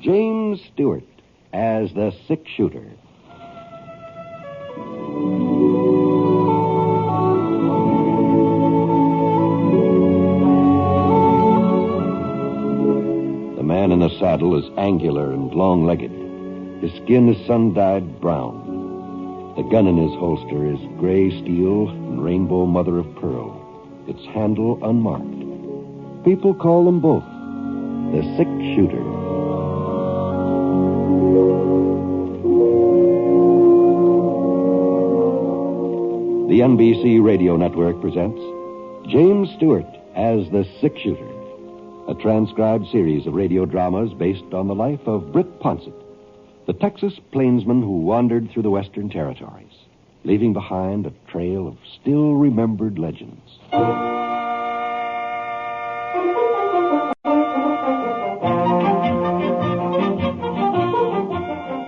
James Stewart as the six-shooter. The man in the saddle is angular and long-legged. His skin is sun-dyed brown. The gun in his holster is gray steel and rainbow mother of pearl, its handle unmarked. People call them both the six-shooter. The NBC Radio Network presents James Stewart as the six-shooter, a transcribed series of radio dramas based on the life of Britt Ponset, the Texas plainsman who wandered through the Western Territories, leaving behind a trail of still-remembered legends.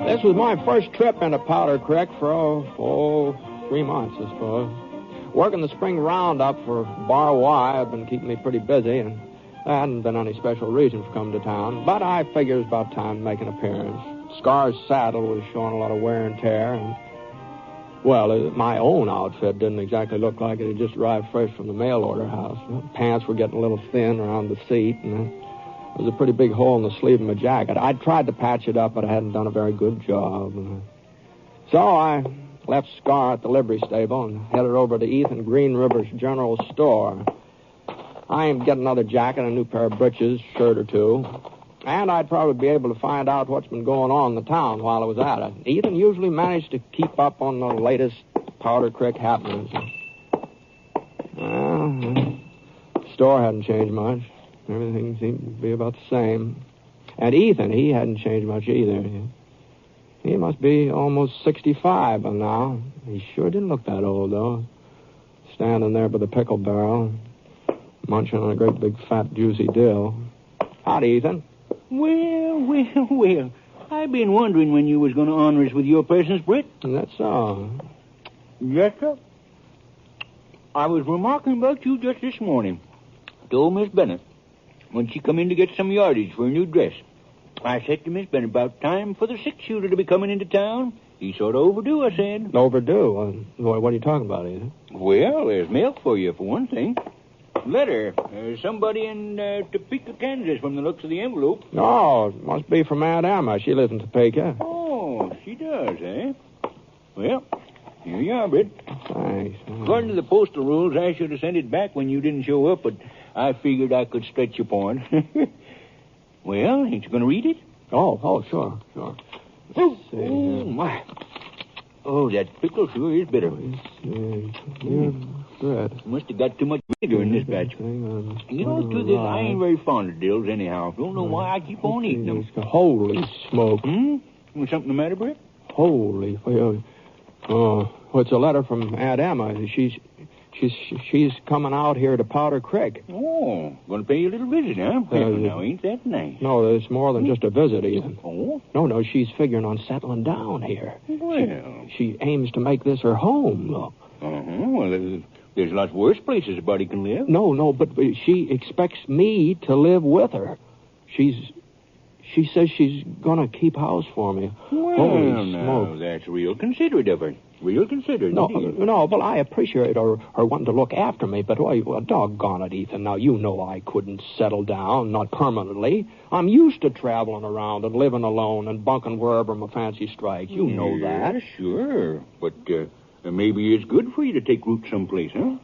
This was my first trip into Powder Creek for 3 months, I suppose. Working the spring roundup for Bar Y had been keeping me pretty busy, and there hadn't been any special reason for coming to town. But I figured it was about time to make an appearance. Scar's saddle was showing a lot of wear and tear, and, well, my own outfit didn't exactly look like it had just arrived fresh from the mail order house. Pants were getting a little thin around the seat, and there was a pretty big hole in the sleeve of my jacket. I'd tried to patch it up, but I hadn't done a very good job. So I left Scar at the livery stable and headed over to Ethan Green River's general store. I aimed to get another jacket, a new pair of breeches, shirt or two, and I'd probably be able to find out what's been going on in the town while I was at it. Ethan usually managed to keep up on the latest Powder Creek happenings. Well, the store hadn't changed much. Everything seemed to be about the same. And Ethan, he hadn't changed much either. He must be almost 65 by now. He sure didn't look that old, though. Standing there by the pickle barrel, munching on a great big fat juicy dill. Howdy, Ethan. Well. I've been wondering when you was going to honor us with your presence, Britt. That's all. Yes, sir. I was remarking about you just this morning. Told Miss Bennett when she come in to get some yardage for a new dress. I said to Miss Bennett, about time for the six-shooter to be coming into town. He's sort of overdue, I said. Overdue? What are you talking about, Ethan? Well, there's mail for you, for one thing. Letter. Somebody in Topeka, Kansas, from the looks of the envelope. Oh, it must be from Aunt Emma. She lives in Topeka. Oh, she does, eh? Well, here you are, Britt. Thanks. According to the postal rules, I should have sent it back when you didn't show up, but I figured I could stretch your point. Well, ain't you going to read it? Oh, sure. Oh, my. Oh, that pickle sure is bitter. Good. Must have got too much vinegar in this batch. You know, to this, I ain't very fond of dills anyhow. Don't know why I keep on eating them. Holy smoke. Was something the matter, Britt? Holy. Well, it's a letter from Aunt Emma. She's coming out here to Powder Creek. Oh, going to pay you a little visit, huh? Now, ain't that nice? No, it's more than just a visit, Ethan. Oh? No, she's figuring on settling down here. Well. She aims to make this her home, look. Well, there's lots worse places a body can live. No, but she expects me to live with her. She says she's going to keep house for me. Well, Holy smoke. That's real considerate of her. Real considerate. No, but I appreciate her wanting to look after me, but well, doggone it, Ethan. Now, you know I couldn't settle down, not permanently. I'm used to traveling around and living alone and bunking wherever my fancy strikes. You know that. Sure. But maybe it's good for you to take root someplace, huh?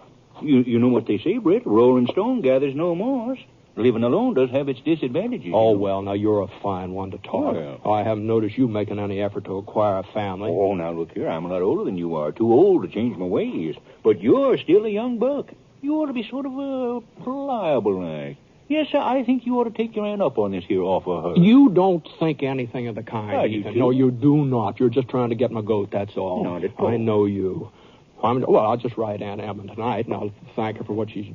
You know what they say, Britt? Rolling stone gathers no moss. Living alone does have its disadvantages. Oh, well, now, you're a fine one to talk. Well. I haven't noticed you making any effort to acquire a family. Oh, now, look here. I'm a lot older than you are. Too old to change my ways. But you're still a young buck. You ought to be sort of pliable like. Yes, sir, I think you ought to take your aunt up on this here offer. You don't think anything of the kind, Ethan. do. No, you do not. You're just trying to get my goat, that's all. Not at all. I know you. I'll just write Aunt Emma tonight, and I'll thank her for what she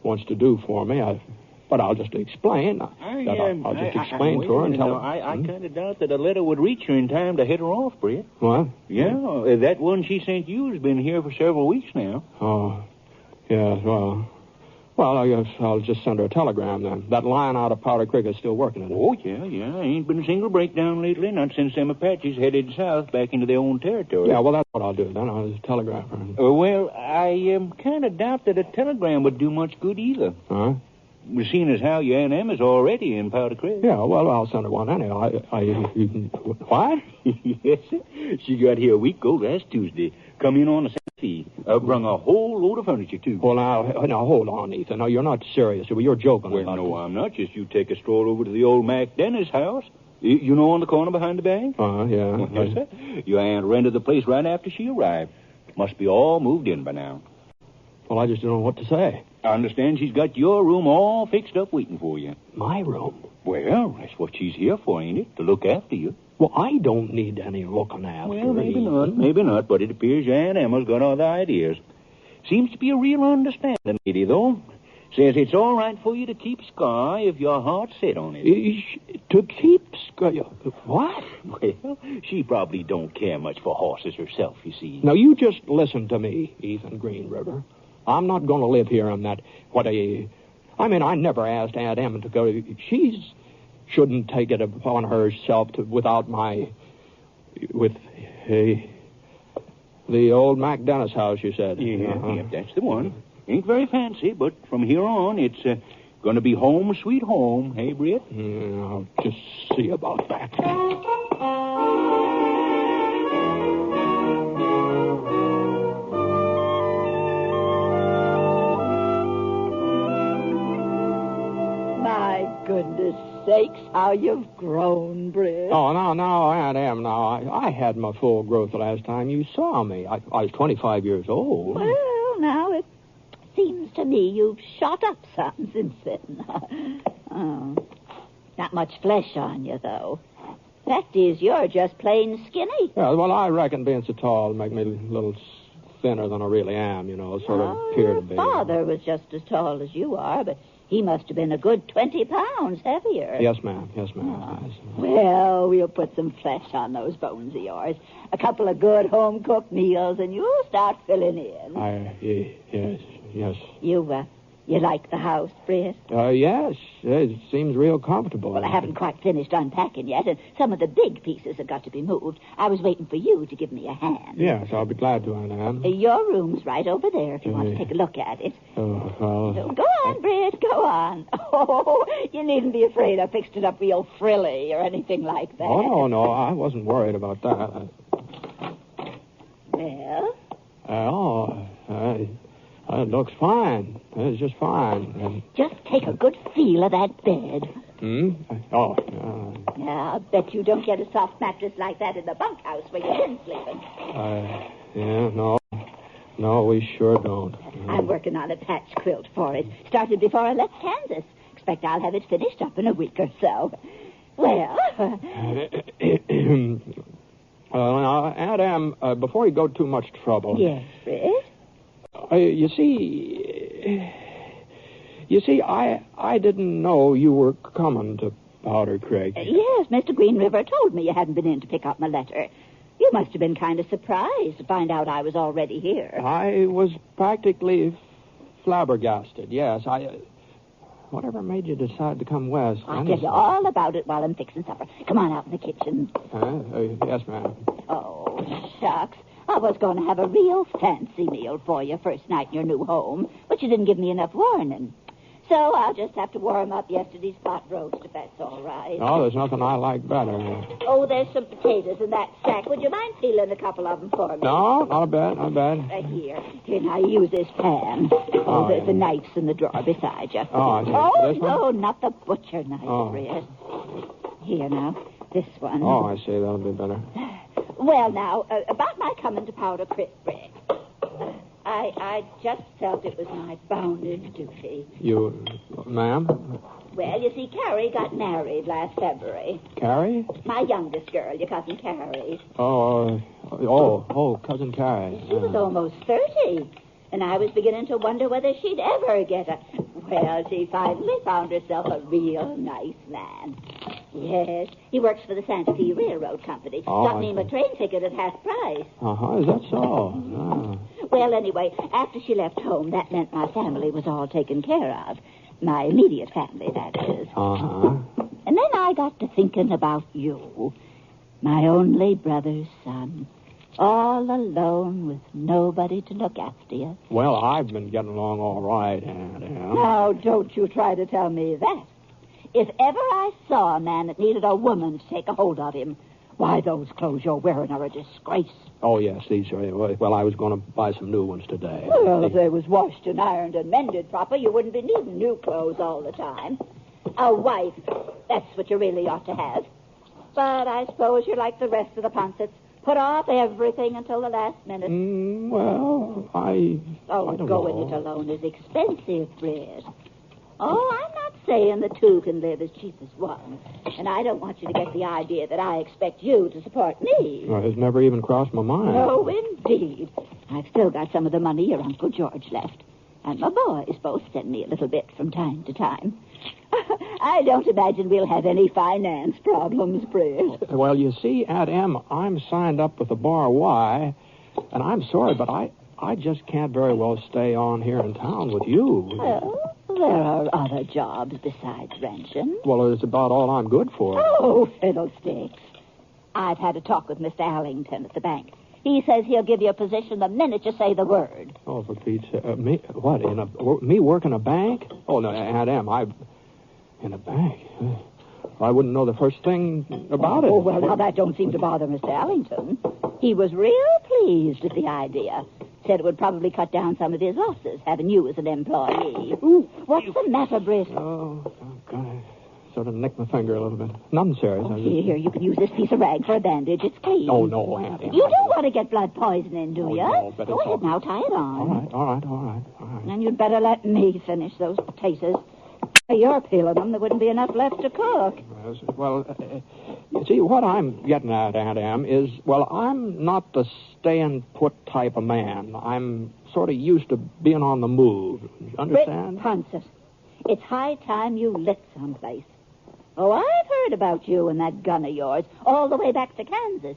wants to do for me. But I'll just explain. I'll just explain to her and tell her. I kind of doubt that a letter would reach her in time to hit her off, Britt. What? Yeah, that one she sent you has been here for several weeks now. Oh, yeah, well, Well, I guess I'll just send her a telegram then. That line out of Powder Creek is still working, isn't it? Oh, yeah. Ain't been a single breakdown lately, not since them Apaches headed south back into their own territory. Yeah, well, that's what I'll do then. I'll just telegraph her. Well, I kind of doubt that a telegram would do much good either. Huh? Seeing as how your Aunt Emma's already in Powder Creek. Yeah, well, I'll send her one anyhow. What? Yes, sir. She got here a week ago last Tuesday. Come in on a fee. Brung a whole load of furniture, too. Well, now, hold on, Ethan. No, you're not serious. You're joking. Well, no, I'm not. Just you take a stroll over to the old Mac Dennis house. You know, on the corner behind the bank? Yeah. Yes, sir. Your aunt rented the place right after she arrived. Must be all moved in by now. Well, I just don't know what to say. I understand she's got your room all fixed up waiting for you. My room? Well, that's what she's here for, ain't it? To look after you. Well, I don't need any looking after. Well, maybe not, but it appears your Aunt Emma's got other ideas. Seems to be a real understanding lady, though. Says it's all right for you to keep Sky if your heart's set on it. To keep Sky? What? Well, she probably don't care much for horses herself, you see. Now, you just listen to me, Ethan Green River. I'm not going to live here on that, I never asked Aunt Emma to go. She shouldn't take it upon herself with the old Mac Dennis house, you said. Yeah, that's the one. Ain't very fancy, but from here on, it's going to be home sweet home, hey, Britt? Yeah, I'll just see about that. Goodness sakes, how you've grown, Britt. Oh, no, Aunt Em, no. I had my full growth the last time you saw me. I was 25 years old. Well, now, it seems to me you've shot up some since then. Not much flesh on you, though. Fact is, you're just plain skinny. Yeah, well, I reckon being so tall would make me a little thinner than I really am, sort of appear to be. Your father was just as tall as you are, but he must have been a good 20 pounds heavier. Yes, ma'am. Well, we'll put some flesh on those bones of yours. A couple of good home-cooked meals, and you'll start filling in. Yes. You like the house, Britt? Yes. It seems real comfortable. Well, I haven't quite finished unpacking yet, and some of the big pieces have got to be moved. I was waiting for you to give me a hand. Yes, I'll be glad to, Aunt Anne. Your room's right over there if you want to take a look at it. Oh, well... So go on, Britt, go on. Oh, you needn't be afraid I fixed it up real frilly or anything like that. Oh, no, I wasn't worried about that. Well? It looks fine. It's just fine. Just take a good feel of that bed. Oh. Yeah, I bet you don't get a soft mattress like that in the bunkhouse where you've been sleeping. No, we sure don't. I'm working on a patch quilt for it. Started before I left Kansas. Expect I'll have it finished up in a week or so. Well... now, Aunt Em, before you go too much trouble... Yes, Britt? You see, I didn't know you were coming to Powder Creek. Yes, Mr. Green River told me you hadn't been in to pick up my letter. You must have been kind of surprised to find out I was already here. I was practically flabbergasted, yes. Whatever made you decide to come west? I'll tell you all about it while I'm fixing supper. Come on out in the kitchen. Yes, ma'am. Oh, shucks. I was going to have a real fancy meal for you first night in your new home, but you didn't give me enough warning. So I'll just have to warm up yesterday's pot roast, if that's all right. Oh, there's nothing I like better. Oh, there's some potatoes in that sack. Would you mind peeling a couple of them for me? No, not bad. Here, now use this pan. The knife's in the drawer beside you. Oh, I see. This one? No, not the butcher knife, Britt. Here, now, this one. Oh, I see. That'll be better. Well, now, about my coming to Powder Creek, Britt. I just felt it was my bounden duty. You, ma'am? Well, you see, Carrie got married last February. Carrie? My youngest girl, your cousin Carrie. Cousin Carrie. She was almost 30, and I was beginning to wonder whether she'd ever get a... Well, she finally found herself a real nice man. Yes, he works for the Santa Fe Railroad Company. Got me him a train ticket at half price. Uh-huh, is that so? Well, anyway, after she left home, that meant my family was all taken care of. My immediate family, that is. Uh-huh. And then I got to thinking about you. My only brother's son. All alone with nobody to look after you. Well, I've been getting along all right, Aunt Em. Now, don't you try to tell me that. If ever I saw a man that needed a woman to take a hold of him, why, those clothes you're wearing are a disgrace. Oh, yes, these are... Well, I was going to buy some new ones today. Well, if they was washed and ironed and mended proper, you wouldn't be needing new clothes all the time. A wife, that's what you really ought to have. But I suppose you're like the rest of the Ponsets. Put off everything until the last minute. Well, I don't going know. it alone is expensive, Britt. Oh, I'm not saying the two can live as cheap as one. And I don't want you to get the idea that I expect you to support me. Well, it's never even crossed my mind. Oh, indeed. I've still got some of the money your Uncle George left. And my boys both send me a little bit from time to time. I don't imagine we'll have any finance problems, Britt. Well, you see, Aunt Em, I'm signed up with the Bar Y, and I'm sorry, but I just can't very well stay on here in town with you. Well, there are other jobs besides ranching. Well, it's about all I'm good for. Oh, fiddlesticks. I've had a talk with Mr. Allington at the bank. He says he'll give you a position the minute you say the word. Oh, for Pete's sake. Me? What, me work in a bank? Oh, no, Aunt Em, in a bank? I wouldn't know the first thing about it. Oh, well, now that don't seem to bother Mr. Allington. He was real pleased at the idea. Said it would probably cut down some of his losses, having you as an employee. Ooh, what's the matter, Britt? Oh, God. Sort of nicked my finger a little bit. Nothing serious. Here, you can use this piece of rag for a bandage. It's clean. Oh, no, Aunt Em. You don't want to get blood poisoning, do you? No, but Go ahead now, tie it on. All right. And you'd better let me finish those potatoes. If you're peeling them, there wouldn't be enough left to cook. Well, you see, what I'm getting at, Aunt Em, is, well, I'm not the stay-and-put type of man. I'm sort of used to being on the move. Understand? Britt Ponset, it's high time you lit someplace. Oh, I've heard about you and that gun of yours all the way back to Kansas.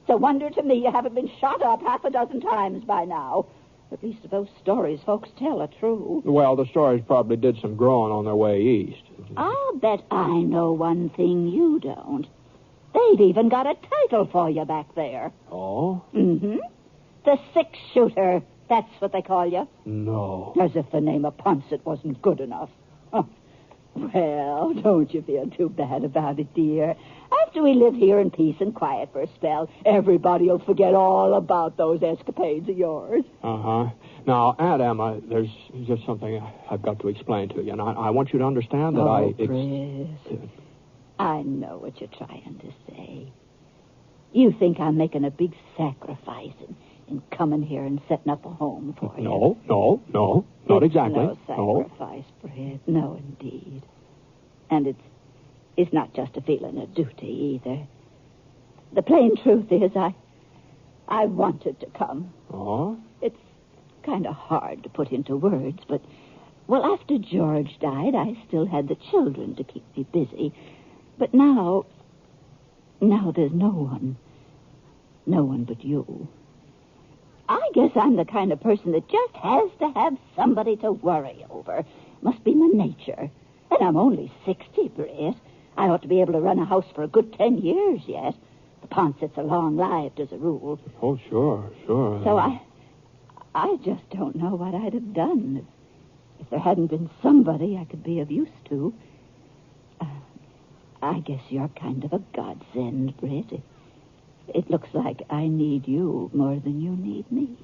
It's a wonder to me you haven't been shot up half a dozen times by now. At least if those stories folks tell are true. Well, the stories probably did some growing on their way east. I'll bet I know one thing you don't. They've even got a title for you back there. Oh? Mm-hmm. The six-shooter. That's what they call you. No. As if the name of Ponset wasn't good enough. Huh. Well, don't you feel too bad about it, dear. After we live here in peace and quiet for a spell, everybody will forget all about those escapades of yours. Uh-huh. Now, Aunt Emma, there's just something I've got to explain to you, and I want you to understand that Chris, I know what you're trying to say. You think I'm making a big sacrifice in coming here and setting up a home for you. No, not exactly. No sacrifice, Britt. No, indeed. And it's not just a feeling of duty either. The plain truth is I wanted to come. Oh? It's kind of hard to put into words, but, well, after George died, I still had the children to keep me busy. But now there's no one but you. I guess I'm the kind of person that just has to have somebody to worry over. Must be my nature. And I'm only 60, Britt. I ought to be able to run a house for a good 10 years yet. The Ponsets are long-lived as a rule. Oh, sure. So I just don't know what I'd have done if there hadn't been somebody I could be of use to. I guess you're kind of a godsend, Britt. It looks like I need you more than you need me.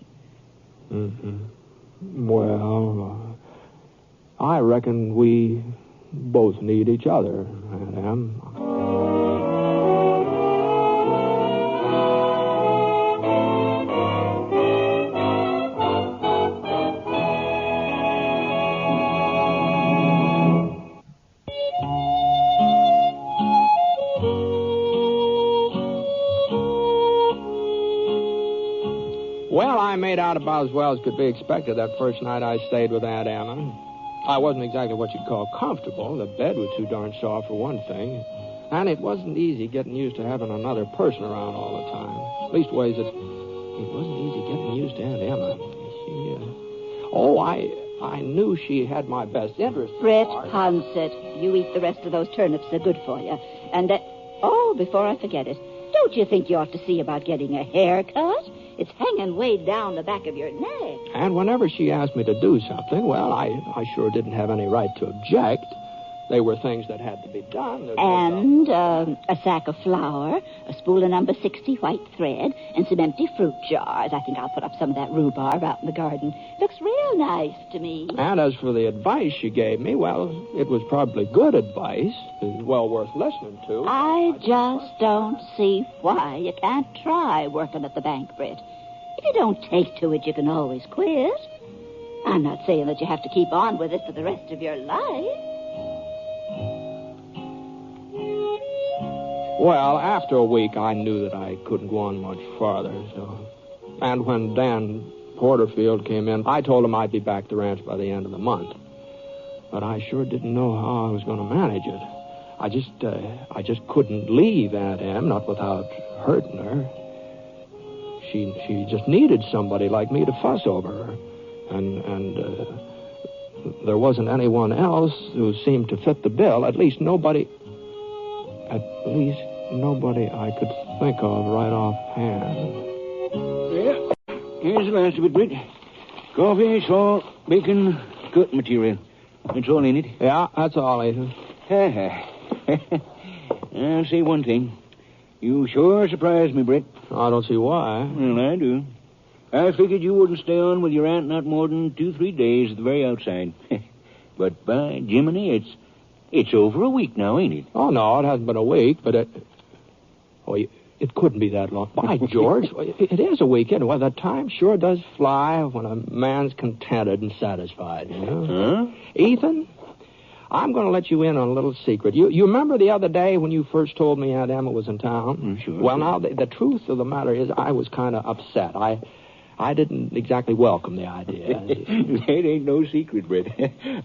Mm-hmm. Well, I reckon we both need each other, Aunt Em. Well, I made out about as well as could be expected that first night I stayed with Aunt Emma. I wasn't exactly what you'd call comfortable. The bed was too darn soft for one thing. And it wasn't easy getting used to having another person around all the time. Leastways, it wasn't easy getting used to Aunt Emma. I knew she had my best interest. Britt Ponset, you eat the rest of those turnips. They're good for you. And, before I forget it, don't you think you ought to see about getting a haircut? It's hanging way down the back of your neck. And whenever she asked me to do something, well, I sure didn't have any right to object. They were things that had to be done. And a sack of flour, a spool of number 60 white thread, and some empty fruit jars. I think I'll put up some of that rhubarb out in the garden. Looks real nice to me. And as for the advice she gave me, well, it was probably good advice. Well worth listening to. I just don't see why you can't try working at the bank, Britt. If you don't take to it, you can always quit. I'm not saying that you have to keep on with it for the rest of your life. Well, after a week, I knew that I couldn't go on much farther. And when Dan Porterfield came in, I told him I'd be back at the ranch by the end of the month. But I sure didn't know how I was going to manage it. I just couldn't leave Aunt Em, not without hurting her. She just needed somebody like me to fuss over her. And there wasn't anyone else who seemed to fit the bill. At least nobody I could think of right offhand. Yeah, here's the last of it, Britt. Coffee, salt, bacon, cook material. That's all in it. Yeah, that's all, Ethan. I'll say one thing. You sure surprised me, Britt. I don't see why. Well, I do. I figured you wouldn't stay on with your aunt not more than 2-3 days at the very outside. But by Jiminy, it's over a week now, ain't it? Oh, no, it hasn't been a week, but it couldn't be that long. By George, it is a week anyway. The time sure does fly when a man's contented and satisfied, you know? Huh? Ethan, I'm going to let you in on a little secret. You remember the other day when you first told me Aunt Emma was in town? Sure. Well, now, the truth of the matter is I was kind of upset. I didn't exactly welcome the idea. It ain't no secret, Britt.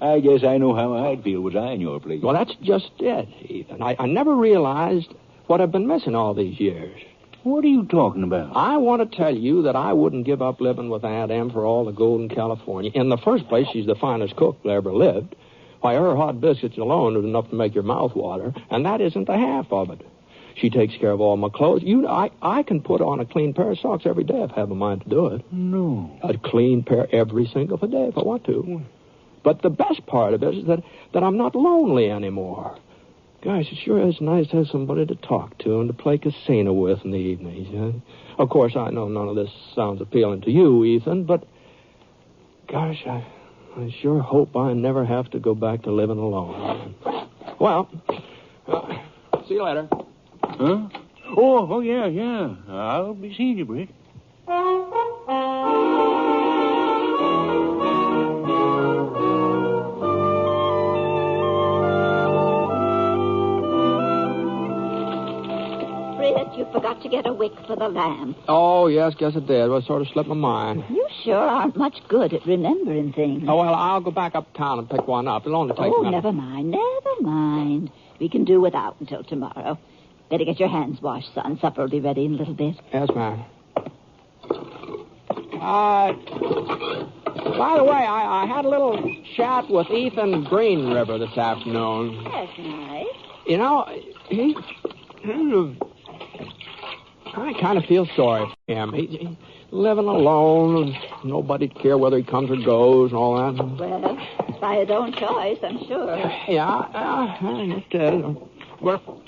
I guess I know how I'd feel was I in your place. Well, that's just it, Ethan. I never realized what I've been missing all these years. What are you talking about? I want to tell you that I wouldn't give up living with Aunt Em for all the gold in California. In the first place, she's the finest cook that ever lived. Why, her hot biscuits alone is enough to make your mouth water, and that isn't the half of it. She takes care of all my clothes. I can put on a clean pair of socks every day if I have a mind to do it. No. A clean pair every single day if I want to. But the best part of it is that I'm not lonely anymore. Gosh, it sure is nice to have somebody to talk to and to play casino with in the evenings. Huh? Of course, I know none of this sounds appealing to you, Ethan, but gosh, I sure hope I never have to go back to living alone. Well, see you later. Huh? Oh, yeah. I'll be seeing you, Britt. Britt, you forgot to get a wick for the lamp. Oh, yes, guess it did. Well, it sort of slipped my mind. You sure aren't much good at remembering things. Oh, well, I'll go back uptown and pick one up. It'll only take a minute. Never mind. We can do without until tomorrow. Better get your hands washed, son. Supper will be ready in a little bit. Yes, ma'am. By the way, I had a little chat with Ethan Green River this afternoon. That's nice. You know, I kind of feel sorry for him. He's living alone, and nobody'd care whether he comes or goes and all that. Well, by his own choice, I'm sure. Yeah, it is. Well,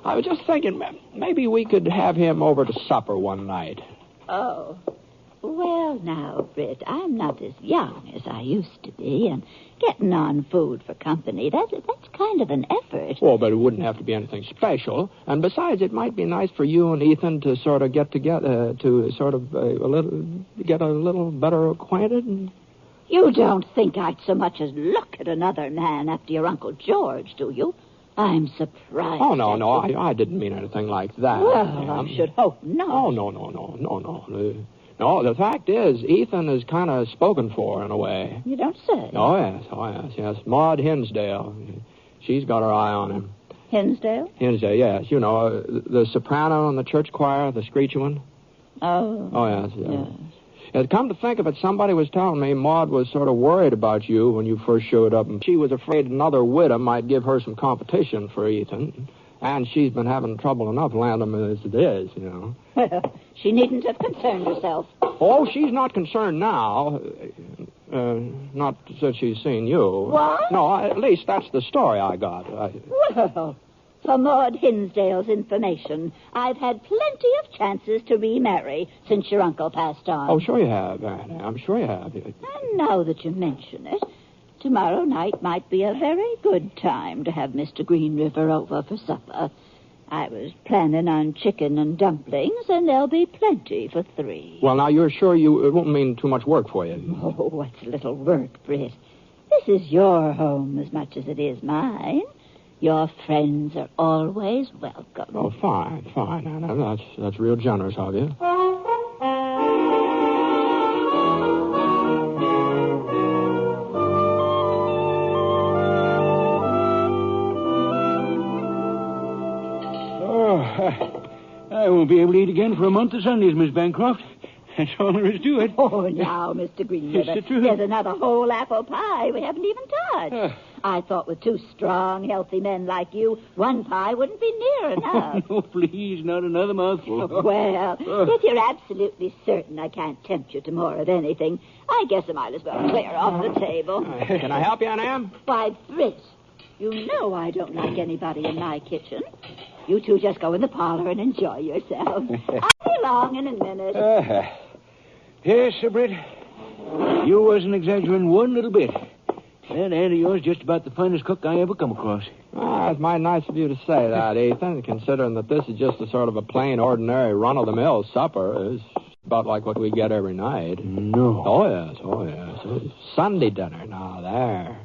I was just thinking maybe we could have him over to supper one night. Oh. Well, now, Britt, I'm not as young as I used to be, and getting on food for company, that's kind of an effort. Oh, but it wouldn't have to be anything special. And besides, it might be nice for you and Ethan to sort of get together, to sort of get a little better acquainted. You don't think I'd so much as look at another man after your Uncle George, do you? I'm surprised. Oh, no, I didn't mean anything like that. Well, I should hope not. Oh, no. No, the fact is, Ethan is kind of spoken for in a way. You don't say. Oh, yes. Maud Hinsdale. She's got her eye on him. Hinsdale? Hinsdale, yes. You know, the soprano in the church choir, the screechy one. Oh. Oh, yes, yes. Come to think of it, somebody was telling me Maud was sort of worried about you when you first showed up, and she was afraid another widow might give her some competition for Ethan. And she's been having trouble enough landing him as it is, you know. Well, she needn't have concerned herself. Oh, she's not concerned now. Not since she's seen you. What? No, at least that's the story I got. Well, for Maud Hinsdale's information, I've had plenty of chances to remarry since your uncle passed on. Oh, sure you have, Annie. I'm sure you have. And now that you mention it, tomorrow night might be a very good time to have Mr. Green River over for supper. I was planning on chicken and dumplings, and there'll be plenty for 3. Well, now, you're sure it won't mean too much work for you? Oh, what's little work, Britt? This is your home as much as it is mine. Your friends are always welcome. Oh, fine, Anna. That's real generous of you. I won't be able to eat again for a month of Sundays, Miss Bancroft. That's all there is to it. Oh, now, Mr. Green River, It's the truth. there's another whole apple pie we haven't even touched. I thought with 2 strong, healthy men like you, 1 pie wouldn't be near enough. Oh, please, not another mouthful. Well, if you're absolutely certain I can't tempt you to more of anything, I guess I might as well clear off the table. Can I help you, Aunt Em? Why, Britt, you know I don't like anybody in my kitchen. You two just go in the parlor and enjoy yourselves. I'll be along in a minute. Yes, Sir Britt. You wasn't exaggerating one little bit. That aunt of yours is just about the finest cook I ever come across. It's mighty nice of you to say that, Ethan, considering that this is just a sort of a plain, ordinary, run-of-the-mill supper. It's about like what we get every night. No. Oh, yes. It's Sunday dinner. Now, there.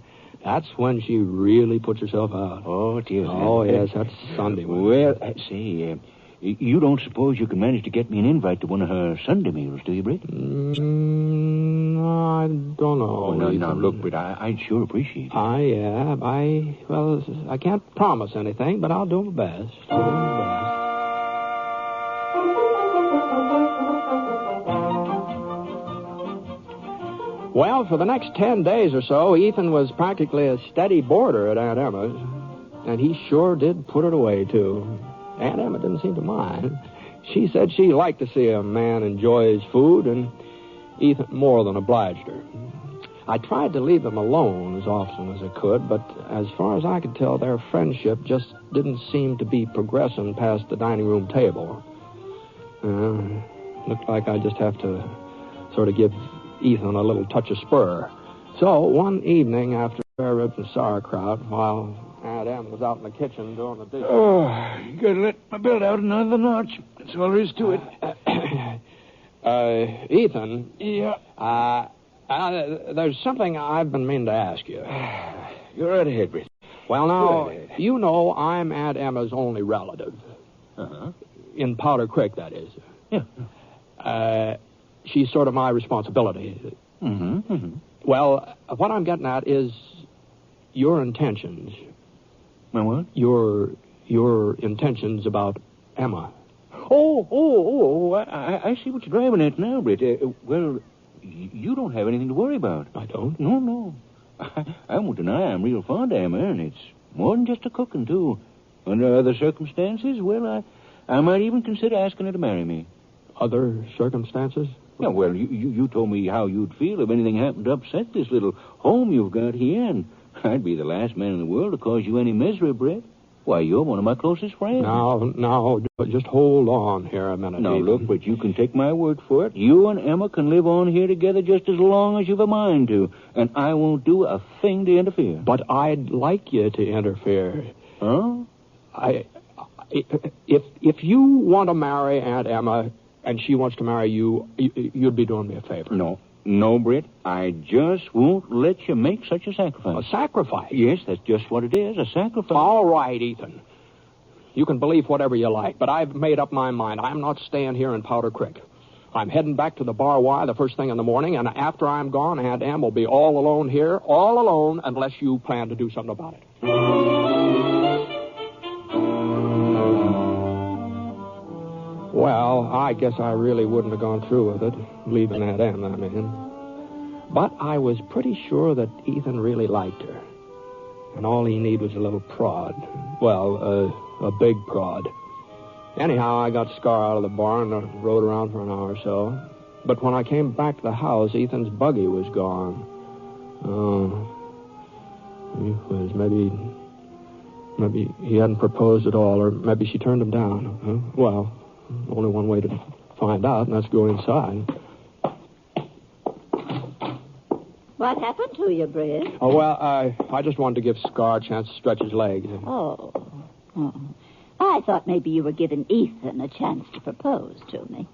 That's when she really puts herself out. Oh, dear. Oh, yes, that's Sunday. Well, say, you don't suppose you can manage to get me an invite to one of her Sunday meals, do you, Britt? I don't know. Oh, no, look, Britt, I'd sure appreciate it. Well, I can't promise anything, but I'll do my best. Well, for the next 10 days or so, Ethan was practically a steady boarder at Aunt Emma's. And he sure did put it away, too. Aunt Emma didn't seem to mind. She said she liked to see a man enjoy his food, and Ethan more than obliged her. I tried to leave them alone as often as I could, but as far as I could tell, their friendship just didn't seem to be progressing past the dining room table. Looked like I just have to sort of give Ethan a little touch of spur. So one evening after spare ribs and sauerkraut, while Aunt Em was out in the kitchen doing the dishes. Oh, you gotta let my belt out another notch. That's all there is to it. Ethan. Yeah. There's something I've been meaning to ask you. You're right ahead, Britt. Well, now, you know I'm Aunt Emma's only relative. Uh-huh. In Powder Creek, that is. Yeah. She's sort of my responsibility. Mm-hmm. Well, what I'm getting at is your intentions. My what? Your intentions about Emma. I see what you're driving at now, Britt. Well, you don't have anything to worry about. I don't? No. I won't deny I'm real fond of Emma, and it's more than just a cooking, too. Under other circumstances, well, I might even consider asking her to marry me. Other circumstances? Yeah, well, you told me how you'd feel if anything happened to upset this little home you've got here, and I'd be the last man in the world to cause you any misery, Britt. Why, you're one of my closest friends. Now, just hold on here a minute. Now, Ethan. look, but you can take my word for it. You and Emma can live on here together just as long as you've a mind to, and I won't do a thing to interfere. But I'd like you to interfere. Huh? If you want to marry Aunt Emma and she wants to marry you, you'd be doing me a favor. No, Britt. I just won't let you make such a sacrifice. A sacrifice? Yes, that's just what it is, a sacrifice. All right, Ethan. You can believe whatever you like, but I've made up my mind. I'm not staying here in Powder Creek. I'm heading back to the Bar Y the first thing in the morning, and after I'm gone, Aunt Em will be all alone here, all alone, unless you plan to do something about it. Well, I guess I really wouldn't have gone through with it, leaving that in, I mean. But I was pretty sure that Ethan really liked her. And all he needed was a little prod. Well, a big prod. Anyhow, I got Scar out of the barn and rode around for an hour or so. But when I came back to the house, Ethan's buggy was gone. Maybe he hadn't proposed at all, or maybe she turned him down. Well, only one way to find out, and that's go inside. What happened to you, Britt? Oh, well, I just wanted to give Scar a chance to stretch his legs. Oh. I thought maybe you were giving Ethan a chance to propose to me.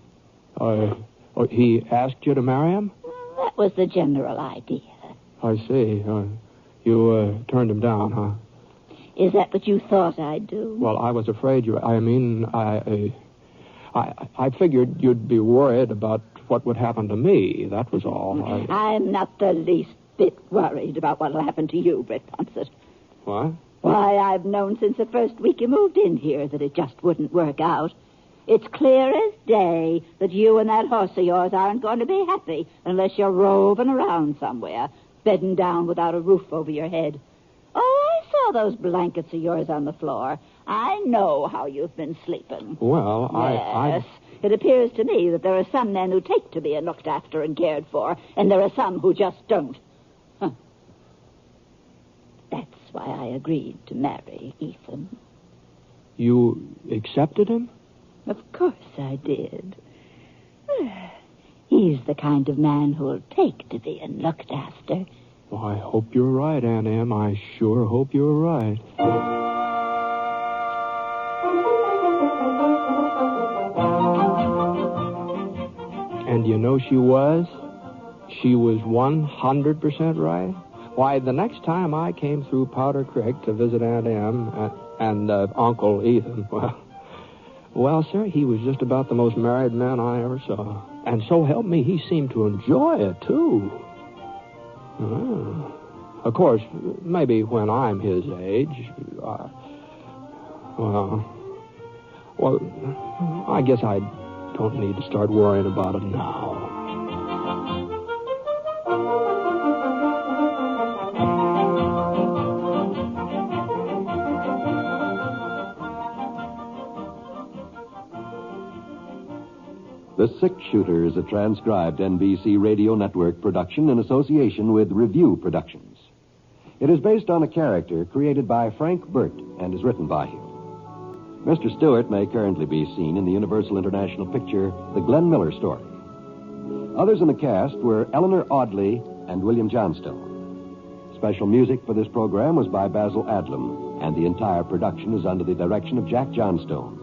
He asked you to marry him? That was the general idea. I see. You turned him down, huh? Is that what you thought I'd do? Well, I was afraid you... I figured you'd be worried about what would happen to me. That was all. I'm not the least bit worried about what'll happen to you, Britt Ponset. What? Why, I've known since the first week you moved in here that it just wouldn't work out. It's clear as day that you and that horse of yours aren't going to be happy unless you're roving around somewhere, bedding down without a roof over your head. Oh, I saw those blankets of yours on the floor. I know how you've been sleeping. Well, Yes. It appears to me that there are some men who take to being looked after and cared for, and there are some who just don't. Huh. That's why I agreed to marry Ethan. You accepted him? Of course I did. He's the kind of man who'll take to being looked after. Well, I hope you're right, Aunt Em. I sure hope you're right. And you know she was? She was 100% right. Why, the next time I came through Powder Creek to visit Aunt Em and Uncle Ethan, well, sir, he was just about the most married man I ever saw. And so help me, he seemed to enjoy it, too. Of course, maybe when I'm his age, I guess I don't need to start worrying about it now. The Six Shooter is a transcribed NBC Radio Network production in association with Review Productions. It is based on a character created by Frank Burt and is written by him. Mr. Stewart may currently be seen in the Universal International picture The Glenn Miller Story. Others in the cast were Eleanor Audley and William Johnstone. Special music for this program was by Basil Adlam, and the entire production is under the direction of Jack Johnstone.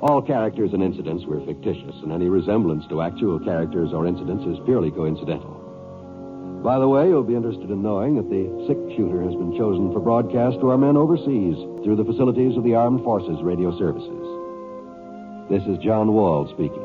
All characters and incidents were fictitious, and any resemblance to actual characters or incidents is purely coincidental. By the way, you'll be interested in knowing that the Six Shooter has been chosen for broadcast to our men overseas through the facilities of the Armed Forces Radio Services. This is John Wall speaking.